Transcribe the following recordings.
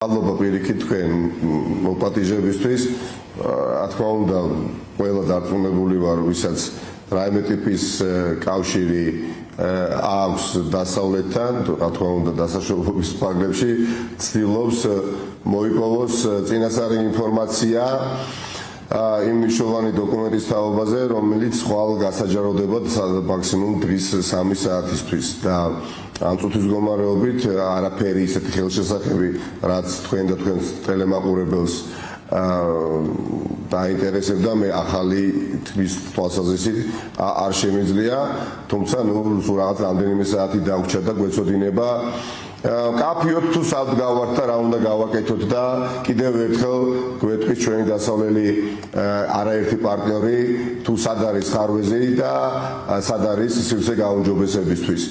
მადლობა პირიქით თქვენ მოპატიჟებისთვის. რა თქმა უნდა, ყველა დარწმუნებული ვარ, ვისაც რაიმე ტიპის კავშირი აქვს დასავლეთთან, რა თქმა უნდა, დასაშორლობის ფარგლებში ცდილობს მოიპოვოს წინასწარი ინფორმაცია იმ მნიშვნელოვანი დოკუმენტის თაობაზე, რომელიც ხვალ გასაჯაროდებად მაქსიმუმ დღის 3 საათისთვის და ამ წუთის მდგომარეობით არაფერი ისეთი ხელშესახები, რაც თქვენ და თქვენს ტელემაყურებელს დაინტერესებდა, მე ახალი თქმის თვალსაზრისით არ შემიძლია, თუმცა ნუ რაღაც რამდენიმე საათი დაგვჭა და გვეცოდინება კაფიოთ თუ სად გავართ და რა უნდა გავაკეთოთ და კიდევ ერთხელ გვეტყვის ჩვენი დასავლელი არაერთი პარტნიორი თუ სად არის ხარვეზი და სად არის სივრცე გაუმჯობესებისთვის.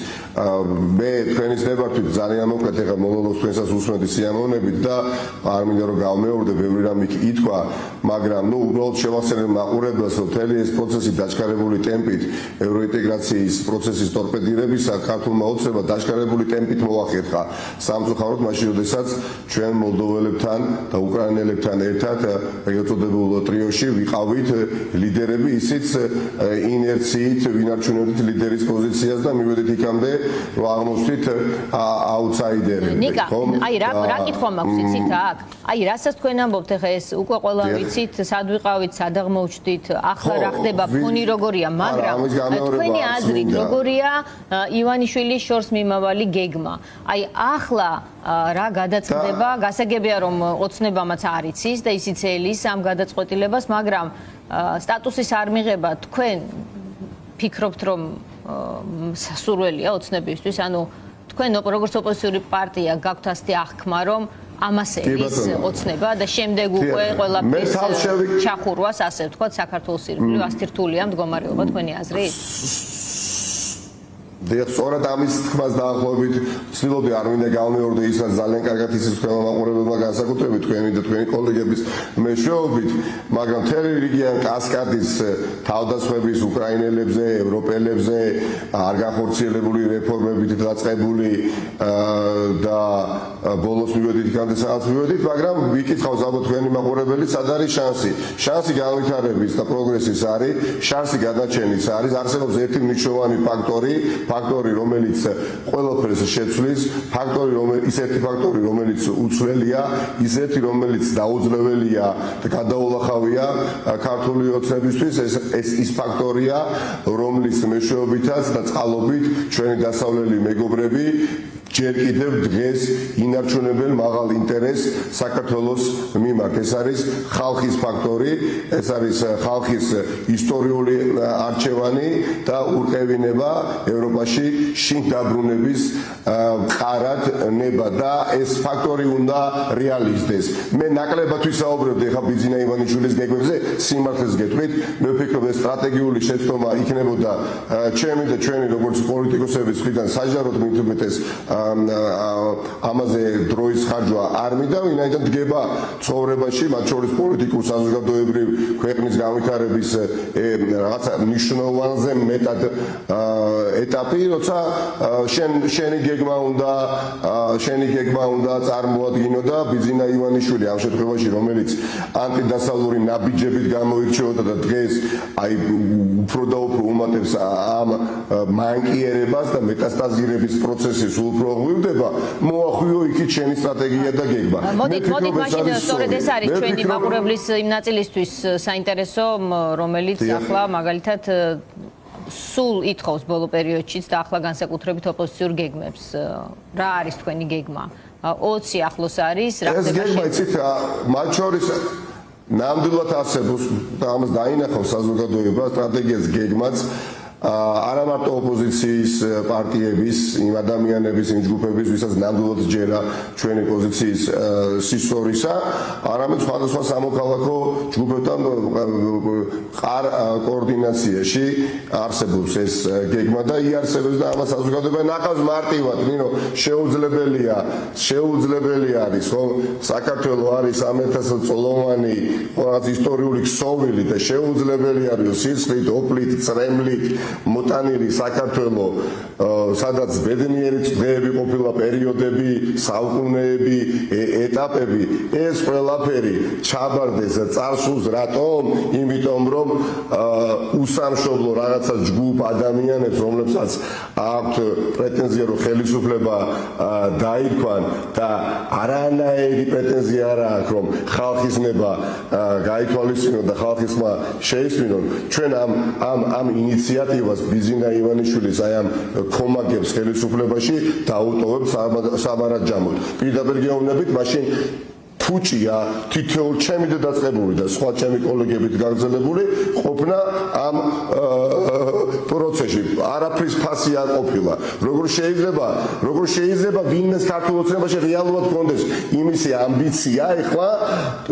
მე თქვენის ნებართვით ძალიან მოკლედ ეხლა მონოლოგს თქვენსაც უსმენთ სიამოვნებით და არ მინდა რომ გავმეორდე, ბევრი რამ ითქვა, მაგრამ ნუ უბრალოდ შევახსენებ მაყურებელს, რომ მთელი ეს პროცესი დაჩქარებული ტემპით ევროინტეგრაციის პროცესის ტორპედირებისა ქართულმა ოცნებამ დაჩქარებული ტემპით მოახერხა. სამწუხაროდ მაშინ, როდესაც ჩვენ მოლდოველებთან და უკრაინელებთან ერთად ეწოდებულ ტრიოში ვიყავით ლიდერები, ისიც ინერციით ვინარჩუნებდით ლიდერის პოზიციას და მივედით იქამდე, რომ აღმოჩნდით აუთსაიდერები. ნიკა, აი რა კითხვა მაქვს იცით აქ? აი რასაც თქვენ ამბობთ, ეხა ეს უკვე ყველა ვიცით, სად ვიყავით, სად აღმოჩნდით, ახლა რა ხდება, ფონი როგორია, მაგრამ თქვენი აზრით როგორია ივანიშვილის შორს მიმავალი გეგმა? აი ახლა რა გადაწყდება, გასაგებია რომ ოცნებამაც არ იცის და ისიც ელის ამ გადაწყვეტილებას, მაგრამ სტატუსის არ მიღება თქვენ ფიქრობთ რომ სასურველია ოცნებისთვის, ანუ თქვენ როგორც ოპოზიციური პარტია გაქვთ ასეთი აღქმა რომ ამას ელის ოცნება და შემდეგ უკვე ყველაფრის ჩახურვას, ასე ვთქვათ, საქართველოს ირგვლივ ასთირთულია მდგომარეობა თქვენი აზრით? სწორად ამის თქმას დაახლოებით ვცდილობდი, არ მინდა გავმეორდე ისაც ძალიან კარგად იცის თქვენმა მაყურებელმა განსაკუთრებით თქვენი და თქვენი კოლეგების მეშვეობით, მაგრამ მთელი რიგიან კასკადის თავდასხმების უკრაინელებზე, ევროპელებზე, არ განხორციელებული რეფორმებით დაწყებული და ბოლოს მივედით იქამდე სადაც მივედით, მაგრამ ვიკითხავს ალბათ თქვენი მაყურებელი, სად არის შანსი? შანსი განვითარების და პროგრესის არის, შანსი გადაჩენის არის, არსებობს ერთი მნიშვნელოვანი ფაქტორი, რომელიც ყველაფერს შეცვლის, ისეთი ფაქტორი, რომელიც უცვლელია, ისეთი, რომელიც დაუძლებელია და გადაულახავია ქართული ოცნებისთვის, ეს ის ფაქტორია, რომლის მეშვეობითაც და წყალობით ჩვენი დასავლელი მეგობრები ჯერ კიდევ დღეს ინარჩუნებენ მაღალ ინტერესს საქართველოს მიმართ. ეს არის ხალხის ფაქტორი, ეს არის ხალხის ისტორიული არჩევანი და ურყევინება ევროპაში შინ დაბრუნების მყარად ნება და ეს ფაქტორი უნდა რეალიზდეს. მე ნაკლებად ვისაუბრებდი ახლა ბიძინა ივანიშვილის გეგმებზე, სიმართლეს გეტყვით, მე ვფიქრობ ეს სტრატეგიული შეცდომა იქნებოდა ჩემი და ჩვენი როგორც პოლიტიკოსების მხრიდან საჯაროდ მით უმეტეს ამაზე დროის ხარჯვა არ მინდა, ვინაიდან დგება ცხოვრებაში, მათ შორის პოლიტიკურ საზოგადოებრივ ქვეყნის განვითარების რაღაცა მნიშვნელოვანზე მეტად ეტაპი, როცა შენი გეგმა უნდა წარმოადგინო და ბიძინა ივანიშვილი ამ შემთხვევაში, რომელიც ანტიდასავლური ნაბიჯებით გამოირჩეოდა და დღეს აი უფრო და უფრო უმატებს ამ მანკიერებას და მეტასტაზირების პროცესის უფრო ღვივდება, მოახვიო იქით შენი სტრატეგია და გეგმა. მოდით მაშინ სწორედ ეს არის ჩვენი მაყურებლის იმ ნაწილისთვის საინტერესო, რომელიც ახლა მაგალითად სულ ითხოვს ბოლო პერიოდშიც და ახლა განსაკუთრებით ოპოზიციურ გეგმებს. რა არის თქვენი გეგმა? 20 ახლოს არის, რა ხდება? ეს გეგმა იცით, მათ შორის ნამდვილად არსებობს და ამას დაინახავს საზოგადოება სტრატეგიას გეგმაც არა მარტო ოპოზიციის პარტიების, იმ ადამიანების, იმ ჯგუფების, ვისაც ნამდვილად ჯერა ჩვენი პოზიციის სისწორისა, არამედ სხვადასხვა სამოქალაქო ჯგუფებთან კოორდინაციაში არსებობს ეს გეგმა და იარსებებს და ამას საზოგადოება ნახავს მარტივად, ნინო, შეუძლებელი არის, რომ საქართველო არის 1000 წლოვანი რაღაც ისტორიული ქსოვილი და შეუძლებელი არის სისხლით, ოპლით, წრემლით მოტანილი საქართველო, სადაც ბედნიერი წლები ყოფილა, პერიოდები, საუკუნეები, ეტაპები, ეს ყველაფერი ჩაბარდეს წარსულს, რატომ? იმიტომ რომ უსამშობლო რაღაცა ჯგუფ ადამიანებს, რომლებსაც აქვთ პრეტენზია, რომ ხელისუფლება დაირქვან და არანაირი პრეტენზია არ აქვს, რომ ხალხის ნება გაითვალისწინონ და ხალხის ხმა შეისმინონ. ჩვენ ამ ინიციატივას ბიზინა ივანიშვილის აი ამ კომაგებს ხელისუფლებაში დაუტოვებთ სამარაჯამოდ. პირდაპირ გეუბნებით, მაშინ ფუჭია თითოეულ ჩემი დაწყებული და სხვა ჩემი კოლეგებით გაგრძელებული ყოფნა ამ პროცესში. არაფრის ფასი არ ყოფილა. როგორ შეიძლება ვინმეს ქართულ ოცნებაში რეალურად გქონდეს იმისი ამბიცია ეხლა,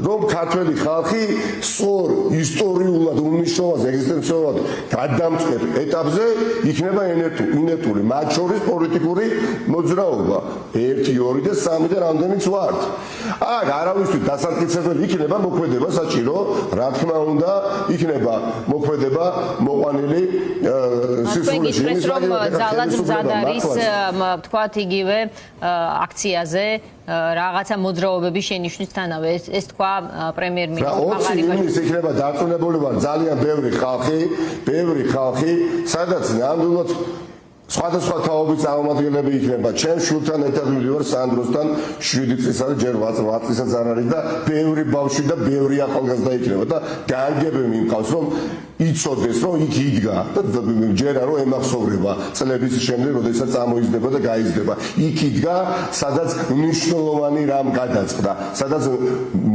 რომ ქართველი ხალხი სწორ ისტორიულად უმნიშვნელოვანეს ეგზისტენციურად გადამწყვეტ ეტაპზე იქნება ინერტული, მათ შორის პოლიტიკური მოძრაობა. 1, 2 და 3 და რამდენიც ვართ. არავისთვის დასამტკიცებელი იქნება მოქმედება საჭირო, რა თქმა უნდა, იქნება მოქმედება მოყვანილი სისულში. იმის რომ ძალად მზად არის თქვათ იგივე აქციაზე რაღაცა მოძრაობების შენიშვნისთანავე ეს თქვა პრემიერ-მინისტრმა იმის იქნება დარწმუნებული ვარ ძალიან ბევრი ხალხი, სადაც ნამდვილად სხვადასხვა თაობის წარმომადგენლები იქნება. ჩემ შვილთან ერთად მივიდივარ სანდროსთან 7 წლისა და ჯერ 8 წლისაც არ არის და ბევრი ბავშვი და ბევრი ახალგაზრდა იქნება და განგებები მიყავს რომ იცოდეს რომ იქ იდგა და ჯერა რომ ემახსოვრება წლების შემდეგ როდესაც წამოიზრდება და გაიზრდება. იქ იდგა სადაც მნიშვნელოვანი რამ გადაწყდა, სადაც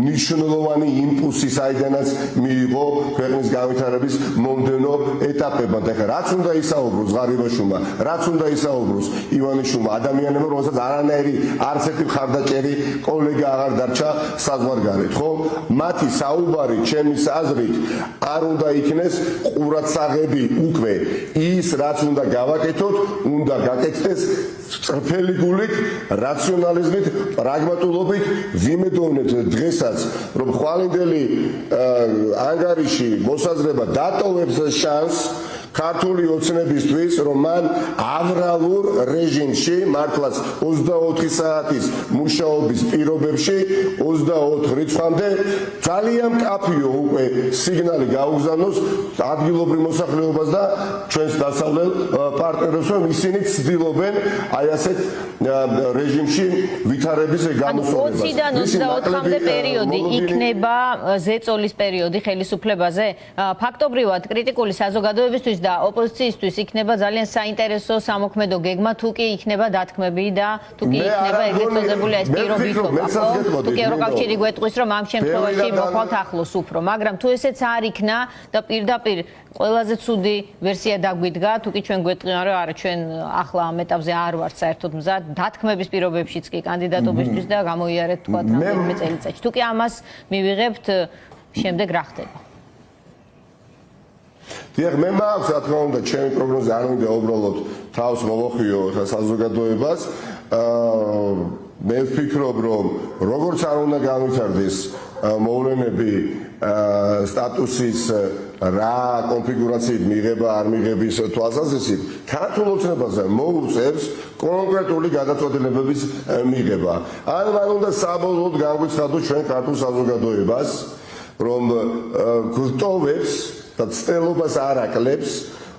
მნიშვნელოვანი იმპულსი საიდანაც მიიღო ქვეყნის განვითარების მომდევნო ეტაპებად. ეხლა რაც უნდა ისაუბროს ღარიბაშვილმა, რაც უნდა ისაუბროს ივანიშვილმა, ადამიანებმა, რომელსაც არანაირი არც ერთი მხარდაჭერი კოლეგა აღარ დარჩა საზღვარგარეთ, ხო? მათი საუბარი ჩემის აზრით არ უნდა იქნეს ყურადსაღები უკვე ის რაც უნდა გავაკეთოთ, უნდა გაკეთდეს წრფელი გულით, რაციონალიზმით, პრაგმატულობით, ვიმედოვნებთ დღესაც, რომ ხვალინდელი ანგარიში მოსაზრება დატოვებს შანსს ქართული ოცნებისთვის, რომ მან ავრალურ რეჟიმში, მართლაც 24 საათის მუშაობის პირობებში, 24 რიცხვამდე ძალიან მკაფიო უკვე სიგნალი გაუგზავნოს ადგილობრივ მოსახლეობას და ჩვენს დასავლელ პარტნიორებს, რომ ისინი ცდილობენ აი ასეთ რეჟიმში ვითარების გამოსვლებას. 20-დან 24-მდე პერიოდი იქნება ზეწოლის პერიოდი ხელისუფლებაზე. ფაქტობრივად კრიტიკული საზოგადოებისთვის და ოპოზიციისთვის იქნება ძალიან საინტერესო სამოქმედო გეგმა, თუ კი იქნება დათქმები და თუ კი იქნება ეგრეთ წოდებული ეს პირობითობა, ხო? თუ კი ევროკავშირი გვეტყვის, რომ ამ შემთხვევაში მოხვალთ ახლოს უფრო, მაგრამ თუ ესეც არ იქნა და პირდაპირ ყველაზე ცუდი ვერსია დაგვიდგა, თუ კი ჩვენ გვეტყვიან, რომ არა, ჩვენ ახლა ამ ეტაპზე არ ვართ საერთოდ მზად, დათქმების პირობებშიც კი კანდიდატობისთვის და გამოიარეთ თქვა რამდენიმე წელიწადში. თუ კი ამას მივიღებთ, შემდეგ რა ხდება? დიახ, მე მაქვს რა თქმა უნდა ჩემი პროგნოზი არ მინდა უბრალოდ თავს მოვახიო საზოგადოებას. მე ვფიქრობ, რომ როგორც არ უნდა განვითარდეს მოვლენები სტატუსის რა კონფიგურაციით მიღება არ მიღების თვალსაზრისით, ქართულ ოცნებაზე მოუწევს კონკრეტული გადაწყვეტილებების მიღება. ან მან უნდა საბოლოოდ განგვიცხადოს ჩვენ ქართულ საზოგადოებას, რომ გტოვებს და ცდელობას არ აკლებს,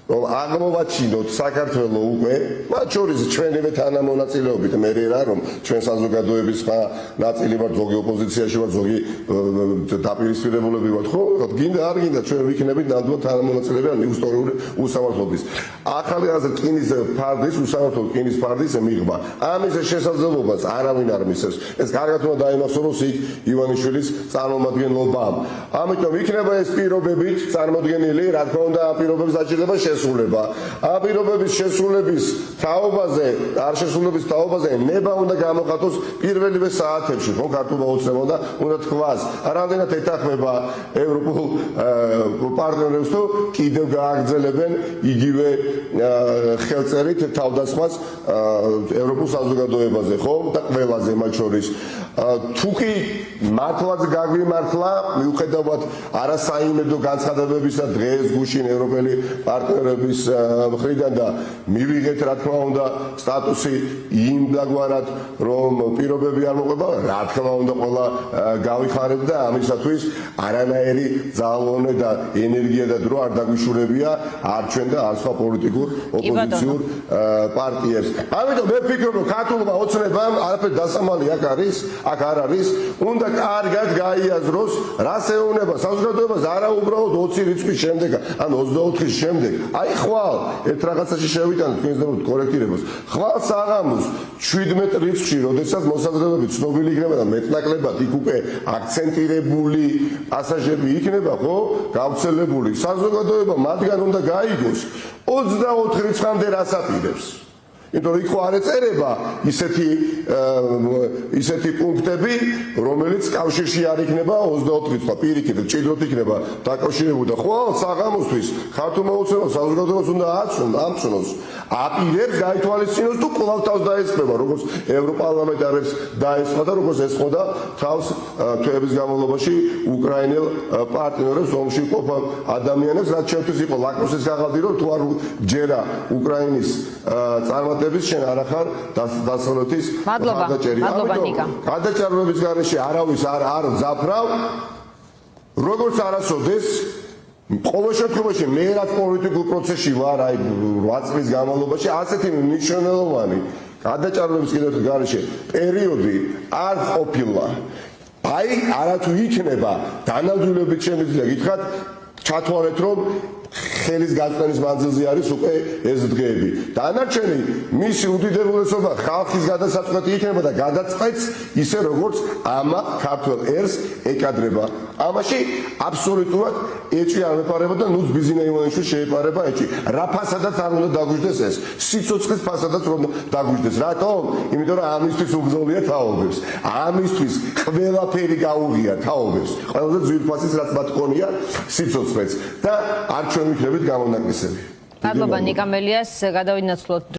რომ აღმოვაჩინოთ საქართველოს უკვე, მათ შორის ჩვენივე თანამონაწილეობით, მე რა რომ ჩვენ საზოგადოების ნაწილი ვართ, ზოგი ოპოზიციაში ვართ, ზოგი დაპირისპირებულები ვართ, ხო? გინდა არ გინდა ჩვენ ვიქნებით ნამდვილად თანამონაწილეები ამ ისტორიული უსამართლობის. ახალი რკინის ფარდის, უსამართლო რკინის ფარდის მიღმა. ამის შესაძლებლობას არავინ არ მისცემს. ეს კარგად უნდა დაიმახსოვროს იქ ივანიშვილის წარმომადგენლობამ. ამიტომ იქნება ეს პირობებით წარმოდგენილი, რა თქმა უნდა, ამ პირობებს დაჭირდება შესრულება. ამ პირობების შესრულების თაობაზე, არ შესრულების თაობაზე ნება უნდა გამოხატოს პირველივე საათებში, ხო, ქართულმა ოცნებამ უნდა თქვას, რამდენად ეთანხმება ევროპულ პარტნიორებს თუ კიდევ გააგრძელებენ იგივე ხელწერით თავდასხმას ევროპულ საზოგადოებაზე, ხო, და ყველაზე მათ შორის. თუ კი მართლაც გაგვიმართლა, მიუხედავად არასაიმედო განცხადებებისა დღეს გუშინ ევროპელი პარტნიორები მცხოვრების მხრიდან და მივიღეთ რა თქმა უნდა სტატუსი იმ დაგვარად რომ პირობები არ მოყვება რა თქმა უნდა ყველა გავიხარეთ და ამისათვის არანაირი ძალოვნება და ენერგია და დრო არ დაგვიშურებია არ ჩვენ და არ სხვა პოლიტიკურ ოპოზიციურ პარტიებს. ამიტომ მე ვფიქრობ რომ ქართულმა ოცნებამ არაფერი დასამალი აქ არ არის უნდა კარგად გაიაზროს რას ეუბნება საზოგადოებას არა უბრალოდ 20 რიცხვის შემდეგ ან 24-ის შემდეგ აი ხვალ ერთ რაღაცაში შევიტანეთ თქვენს და კორექტირებას ხვალ საღამოს 17 რიცხვში როდესაც მოსაზრებები ცნობილი იქნება და მეტნაკლებად იქ უკვე აქცენტირებული პასაჟები იქნება ხო გავრცელებული საზოგადოება მათგან უნდა გაიგოს 24 რიცხვამდე რას აპირებს იმიტომ რომ იქ არ ეწერება ისეთი პუნქტები რომელიც კავშირში არ იქნება 24 რიცხვი პირიქით ჭიდროდ იქნება დაკავშირებული და ხვალ საღამოსთვის ქართულმა ოცნებამ საზოგადოებას უნდა ამცნოს აპირებს გაითვალისწინოს თუ კვლავ თავს დაესწრება როგორც ევროპარლამენტარებს დაესწრა და როგორც ესწროდა თავს თვეების განმავლობაში უკრაინელ პარტნიორებს ომში ყოფ ადამიანებს რაც ჩემთვის იყო ლაკმუსის კაღალდი რომ თუ არ ჯერა უკრაინის წარმატების შენ არ ახარ დასავლეთის ხარდაჭერი. ხარდაჭერების გარეშე არავის არ ძაფრავ როგორც არასოდეს ყოველ შემთხვევაში მე რაც პოლიტიკურ პროცესში ვარ აი 8 წლის განმავლობაში ასეთი მნიშვნელოვანი ხარდაჭერების კიდევ გარეშე პერიოდი არ ყოფილა. აი არათუ იქნება დანამდვილებით შემიძლია გითხრათ ჩათვალეთ რომ ხელის გაწმენის მანძილზე არის უკვე ეს დღეები. დანარჩენი მისი უდიდებულესობა ხალხის გადასაწყვეტი იქნება და გადაწყვეტს ისე როგორც ამა ქართველ ერს ეკადრება. ამაში აბსოლუტურად ეჭვი არ მეპარება და ნუც ბიზინა ივანიშვილს შეეპარება ეჭვი. რა ფასადაც არ უნდა დაგვიждდეს ეს. სიცოცხლის ფასადაც რომ დაგვიждდეს. რატომ? იმიტომ რომ ამისთვის უგზოლია თაობებს. ამისთვის ყველაფერი გაუღია თაობებს. ყველაზე ძვირფასიც რაც მათ ქონია სიცოცხლეც და არ ჩვენ ვიქნებით გამონაკლისები. მადლობა ნიკა მელიას გადავინაცვლოთ